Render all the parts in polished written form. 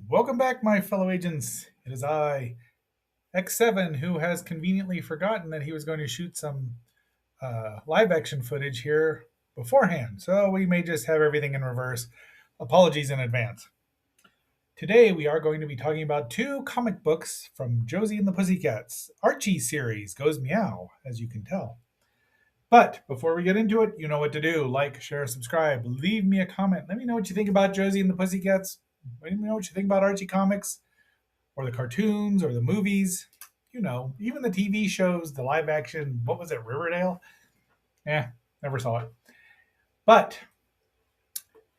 Welcome back, my fellow agents. It is I, X7, who has conveniently forgotten that he was going to shoot some live action footage here beforehand. So we may just have everything in reverse. Apologies in advance. Today we are going to be talking about two comic books from Josie and the Pussycats. Archie series goes meow, as you can tell. But before we get into it, you know what to do. Like, share, subscribe, leave me a comment. Let me know what you think about Josie and the Pussycats. Let me know what you think about Archie comics, or the cartoons, or the movies. Even the TV shows, the live action, what was it, Riverdale? Never saw it. But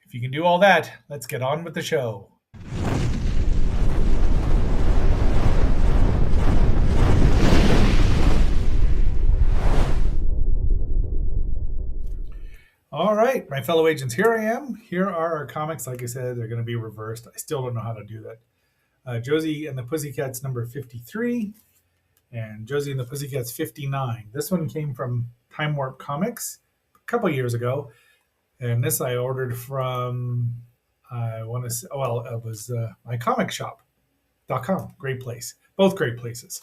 if you can do all that, let's get on with the show. All right, my fellow agents, here I am. Here are our comics. Like I said, they're going to be reversed. I still don't know how to do that. Josie and the Pussycats number 53, and Josie and the Pussycats 59. This one came from Time Warp Comics a couple years ago, and this I ordered from, I want to say, well, it was mycomicshop.com. Great place. Both great places.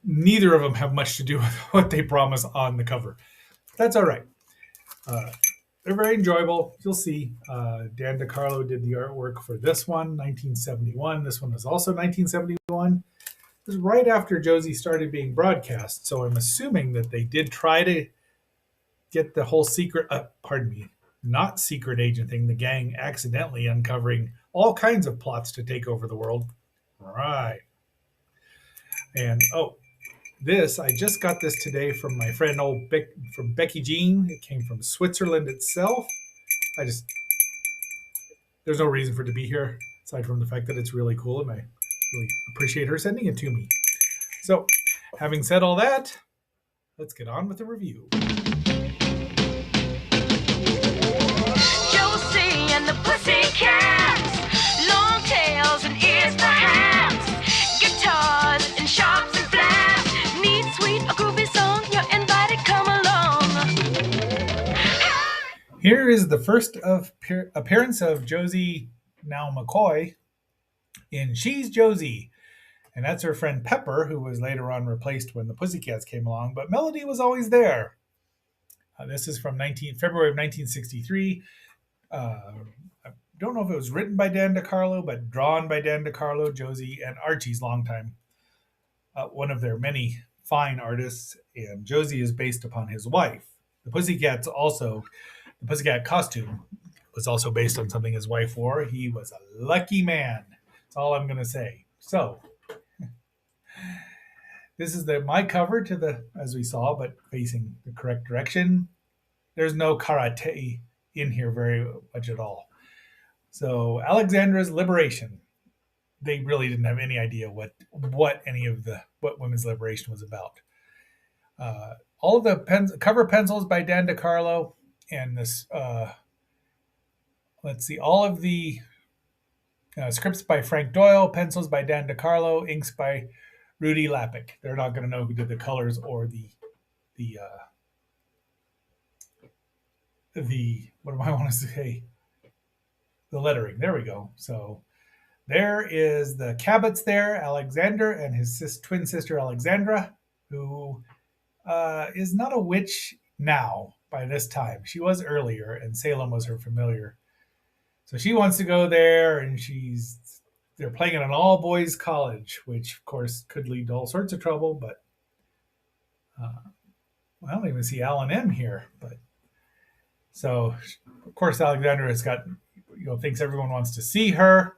Neither of them have much to do with what they promise on the cover. That's all right. They're very enjoyable. You'll see. Dan DeCarlo did the artwork for this one, 1971. This one was also 1971. It was right after Josie started being broadcast, so I'm assuming that they did try to get the whole not secret agent thing, the gang accidentally uncovering all kinds of plots to take over the world. Right. And I just got this today from my friend from Becky Jean. It came from Switzerland itself. There's no reason for it to be here aside from the fact that it's really cool, and I really appreciate her sending it to me. So, having said all that, let's get on with the review. Josie and the Pussycats, long tails and ears perhaps, guitars and sharps and flats, neat, sweet, a groovy song, you're invited, come along. Here is the first appearance of Josie, now McCoy, in She's Josie. And that's her friend Pepper, who was later on replaced when the Pussycats came along. But Melody was always there. This is from February of 1963. I don't know if it was written by Dan DeCarlo, but drawn by Dan DeCarlo, Josie, and Archie's longtime, one of their many fine artists. And Josie is based upon his wife. The Pussycat costume was also based on something his wife wore. He was a lucky man. That's all I'm going to say. So, this is my cover as we saw, but facing the correct direction. There's no karate in here very much at all. So Alexandra's liberation. They really didn't have any idea what women's liberation was about. All of the cover pencils by Dan DeCarlo, and this. Let's see, all of the scripts by Frank Doyle, pencils by Dan DeCarlo, inks by Rudy Lappick. They're not going to know who did the colors or the what do I want to say? The lettering. There we go. So there is the Cabots there, Alexander and his twin sister Alexandra, who is not a witch now by this time. She was earlier, and Salem was her familiar. So she wants to go there, and they're playing at an all-boys college, which, of course, could lead to all sorts of trouble, but I don't even see Alan M here. But so, of course, Alexandra has got, thinks everyone wants to see her,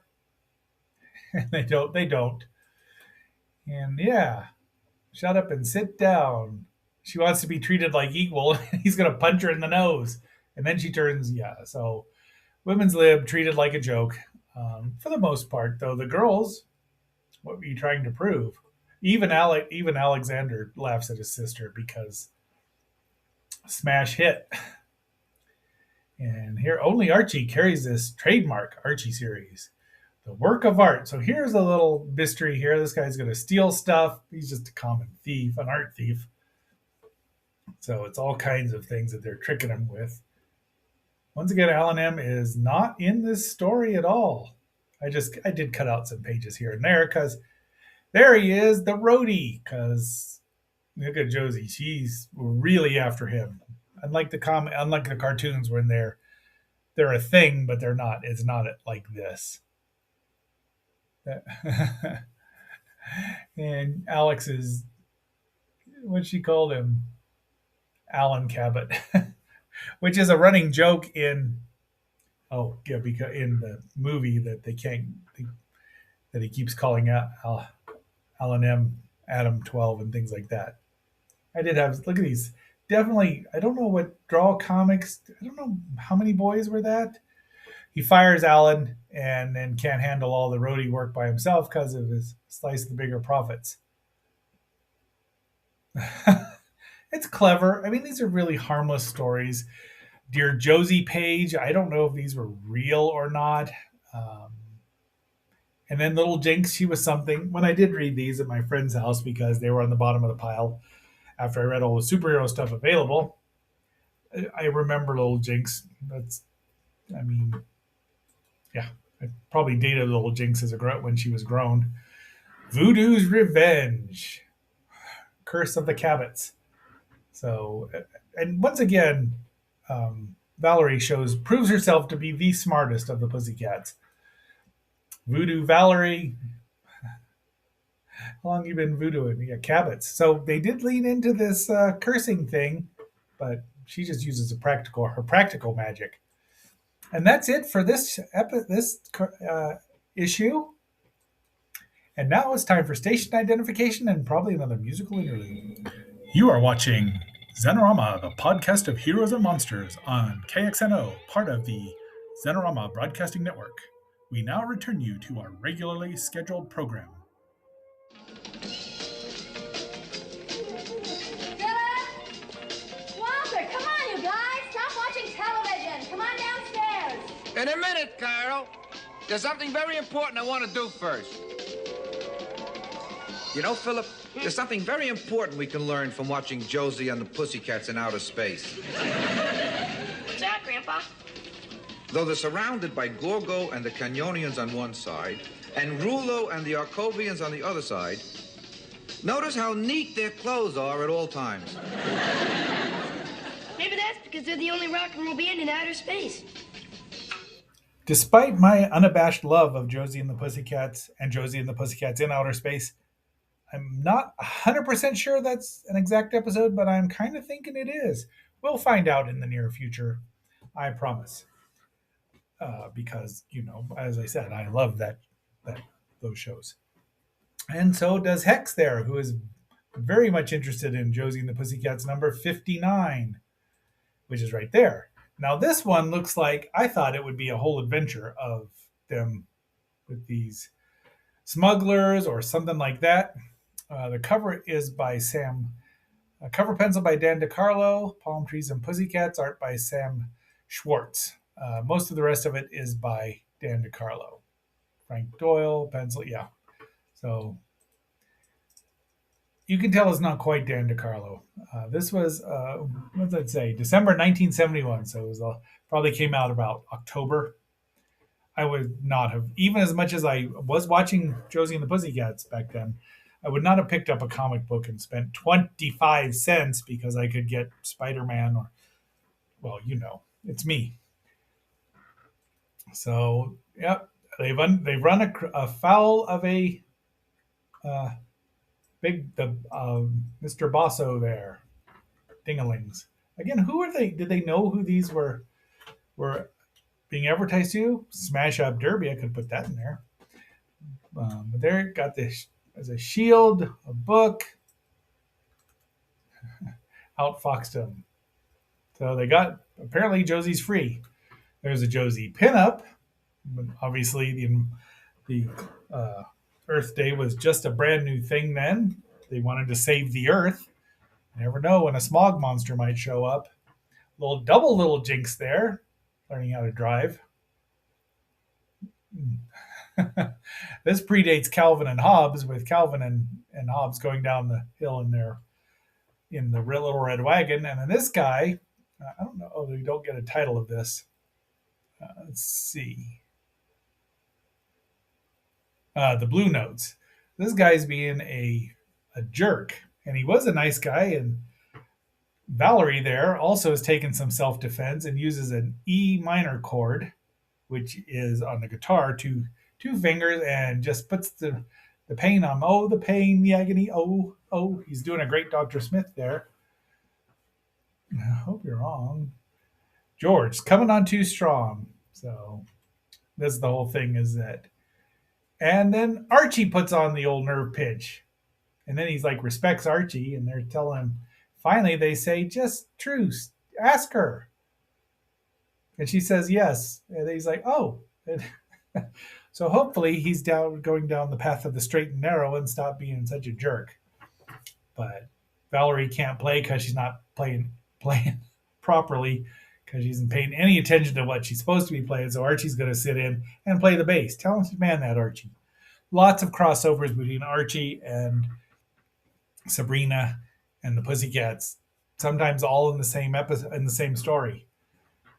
and they don't. And yeah, shut up and sit down. She wants to be treated like equal. He's going to punch her in the nose. And then she turns, so women's lib treated like a joke. For the most part, though, the girls, what were you trying to prove? Even Alexander laughs at his sister because smash hit. And here, only Archie carries this trademark Archie series, the work of art. So here's a little mystery here. This guy's going to steal stuff. He's just a common thief, an art thief. So it's all kinds of things that they're tricking him with. Once again, Alan M is not in this story at all. I did cut out some pages here and there because there he is, the roadie. Because look at Josie, she's really after him. Unlike the cartoons when they're a thing, but they're not. It's not like this. And Alex is what she called him, Alan Cabot, which is a running joke in because in the movie that they can't that he keeps calling out Alan M, Adam 12, and things like that. I did have look at these. Definitely, I don't know what draw comics. I don't know how many boys were that. He fires Alan and then can't handle all the roadie work by himself because of his slice of the bigger profits. It's clever. I mean, these are really harmless stories. Dear Josie page, I don't know if these were real or not. Um, and then Little Jinx, she was something. When I did read these at my friend's house because they were on the bottom of the pile after I read all the superhero stuff available, I remember Little Jinx. I mean, yeah, I probably dated Little Jinx as when she was grown. Voodoo's Revenge, Curse of the Cabots. So, and once again, Valerie proves herself to be the smartest of the Pussycats. Voodoo Valerie, how long you been voodooing? Yeah, Cabots. So they did lean into this cursing thing, but she just uses her practical magic. And that's it for this issue. And now it's time for station identification and probably another musical interlude. You are watching Xenorama, the podcast of heroes and monsters on KXNO, part of the Xenorama Broadcasting Network. We now return you to our regularly scheduled program. Walter, come on, you guys! Stop watching television! Come on downstairs! In a minute, Carol. There's something very important I want to do first. You know, Philip, there's something very important we can learn from watching Josie and the Pussycats in outer space. What's that, Grandpa? Though they're surrounded by Gorgo and the Canyonians on one side, and Rulo and the Arcovians on the other side, notice how neat their clothes are at all times. Maybe that's because they're the only rock and roll band in outer space. Despite my unabashed love of Josie and the Pussycats and Josie and the Pussycats in outer space, I'm not 100% sure that's an exact episode, but I'm kind of thinking it is. We'll find out in the near future, I promise. Because, as I said, I love those shows. And so does Hex there, who is very much interested in Josie and the Pussycats number 59, which is right there. Now, this one looks like I thought it would be a whole adventure of them with these smugglers or something like that. The cover is by Sam, cover pencil by Dan DiCarlo, Palm Trees and Pussycats, art by Sam Schwartz. Most of the rest of it is by Dan DiCarlo. Frank Doyle, pencil, yeah. So you can tell it's not quite Dan DiCarlo. This was, what did it say? December 1971. So it was probably came out about October. I would not have, even as much as I was watching Josie and the Pussycats back then, I would not have picked up a comic book and spent 25 cents because I could get Spider-Man or, well, it's me. So, yep, they've run afoul of a Mr. Bosso there, Dingalings. Again, who are they? Did they know who these were being advertised to? Smash Up Derby, I could put that in there. But there, got this as a shield, a book, outfoxed them. So they got, apparently Josie's free. There's a Josie pinup. But obviously, the Earth Day was just a brand new thing then. They wanted to save the Earth. You never know when a smog monster might show up. Little Jinx there, learning how to drive. This predates Calvin and Hobbes, with Calvin and Hobbes going down the hill in the Little Red Wagon. And then this guy, I don't know, they don't get a title of this. Let's see. The Blue Notes. This guy's being a jerk, and he was a nice guy. And Valerie there also has taken some self defense and uses an E minor chord, which is on the guitar, two fingers, and just puts the pain on. Oh, the pain, the agony. Oh, oh. He's doing a great Dr. Smith there. I hope you're wrong. George, coming on too strong. So that's the whole thing is that. And then Archie puts on the old nerve pinch. And then he's like, respects Archie. And they're telling him, finally, they say, just truce. Ask her. And she says, yes. And he's like, oh. So hopefully he's going down the path of the straight and narrow and stop being such a jerk. But Valerie can't play because she's not playing properly because she isn't paying any attention to what she's supposed to be playing. So Archie's going to sit in and play the bass. Talented man, that Archie. Lots of crossovers between Archie and Sabrina and the Pussycats. Sometimes all in the same episode, in the same story,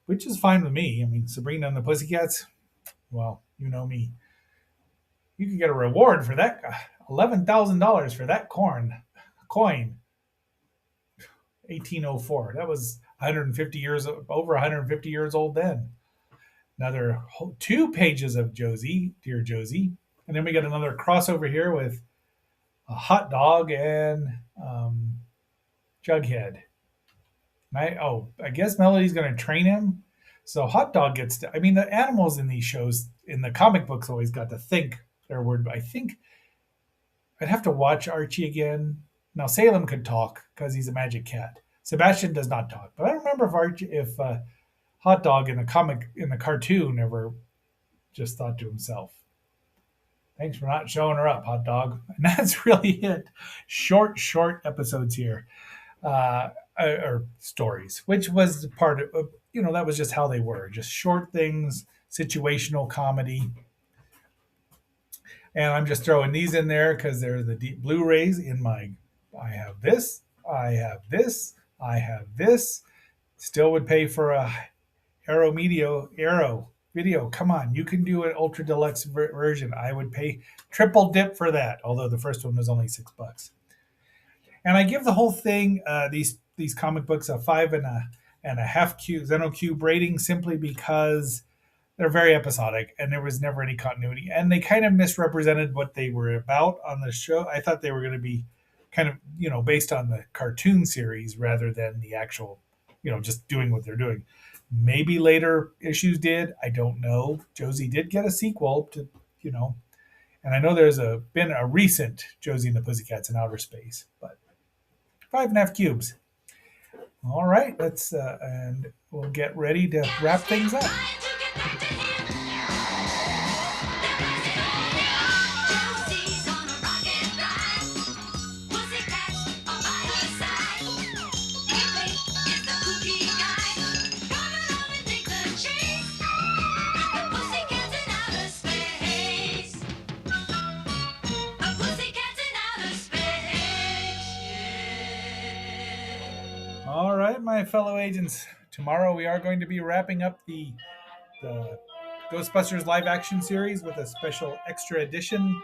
which is fine with me. I mean, Sabrina and the Pussycats. Well, you know me. You can get a reward for that. $11,000 for that coin. 1804. That was 150 years, over 150 years old then. Another 2 pages of Josie, Dear Josie. And then we get another crossover here with a hot dog and Jughead. I guess Melody's going to train him. So hot dog gets to, I mean, the animals in these shows, in the comic books, always got to think their word. But I think I'd have to watch Archie again. Now Salem could talk because he's a magic cat. Sebastian does not talk, but I don't remember if Hot Dog in the cartoon ever just thought to himself, "Thanks for not showing her up, Hot Dog." And that's really it. Short episodes here, or stories, which was part of that was just how they were, just short things, situational comedy. And I'm just throwing these in there because they're the deep Blu-rays in my. I have this. I have this. I have this. Still would pay for a Arrow video. Come on, you can do an ultra deluxe version. I would pay triple dip for that. Although the first one was only $6. And I give the whole thing, these comic books, a 5.5 cube Zeno cube rating, simply because they're very episodic and there was never any continuity, and they kind of misrepresented what they were about on the show. I thought they were going to be kind of based on the cartoon series rather than the actual just doing what they're doing. Maybe later issues did, I don't know. Josie did get a sequel to and I know there's been a recent Josie and the Pussycats in Outer Space, but 5.5 cubes. All right, let's and we'll get ready to wrap things up. All right, my fellow agents. Tomorrow we are going to be wrapping up the Ghostbusters live action series with a special extra edition.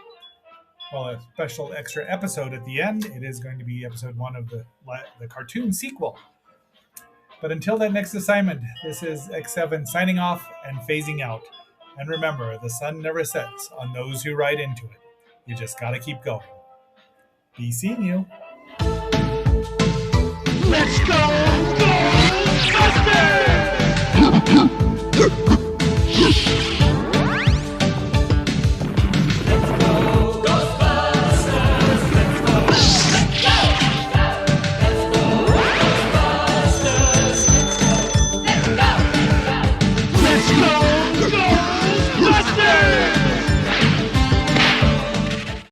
Well, a special extra episode at the end. It is going to be episode 1 of the cartoon sequel. But until that next assignment, this is X7 signing off and phasing out. And remember, the sun never sets on those who ride into it. You just gotta keep going. Be seeing you. Let's go, Ghostbusters!